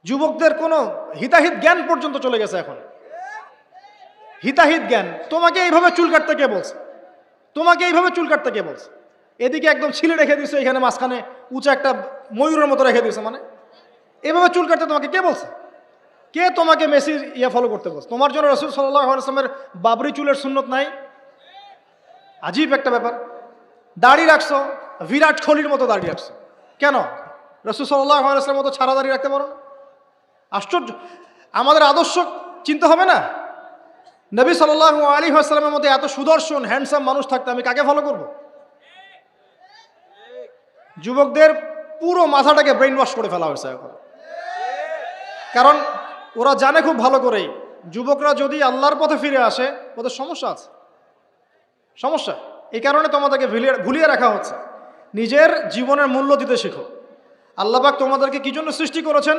যুবকদের কোনো হিতাহিত জ্ঞান পর্যন্ত চলে গেছে এখন। হিতাহিত জ্ঞান, তোমাকে এইভাবে চুল কাটতে কে বলছে? তোমাকে এইভাবে চুল কাটতে কে বলছে? এদিকে একদম ছিলে রেখে দিছে, এখানে মাঝখানে উঁচা একটা ময়ূরের মতো রেখে দিছে, মানে এভাবে চুল কাটতে তোমাকে কে বলছে? কে তোমাকে মেসি ফলো করতে বলছে? তোমার জন্য রাসূল সাল্লাল্লাহু আলাইহি ওয়াসাল্লামের বাবরি চুলের সুন্নত নাই? আজীব একটা ব্যাপার। দাড়ি রাখছো, বিরাট কোহলির মতো দাড়ি রাখছো, কেন? রাসূল সাল্লাল্লাহু আলাইহি ওয়াসাল্লামের মতো ছাড়া দাড়ি রাখতে পারো না? আশ্চর্য। আমাদের আদর্শ চিন্তা হবে না? নবী সাল্লাল্লাহু আলাইহি ওয়াসাল্লামের মতো এত সুদর্শন হ্যান্ডসাম মানুষ থাকতে আমি কাকে ফলো করব? যুবকদের পুরো মাথাটাকে ব্রেইন ওয়াশ করে ফেলা হয়েছে এখন। কারণ ওরা জানে খুব ভালো করেই, যুবকরা যদি আল্লাহর পথে ফিরে আসে ওদের সমস্যা আছে, সমস্যা। এই কারণে তোমাদেরকে ভুলিয়ে রাখা হচ্ছে। নিজের জীবনের মূল্য দিতে শেখো। আল্লাহ পাক তোমাদেরকে কি জন্য সৃষ্টি করেছেন?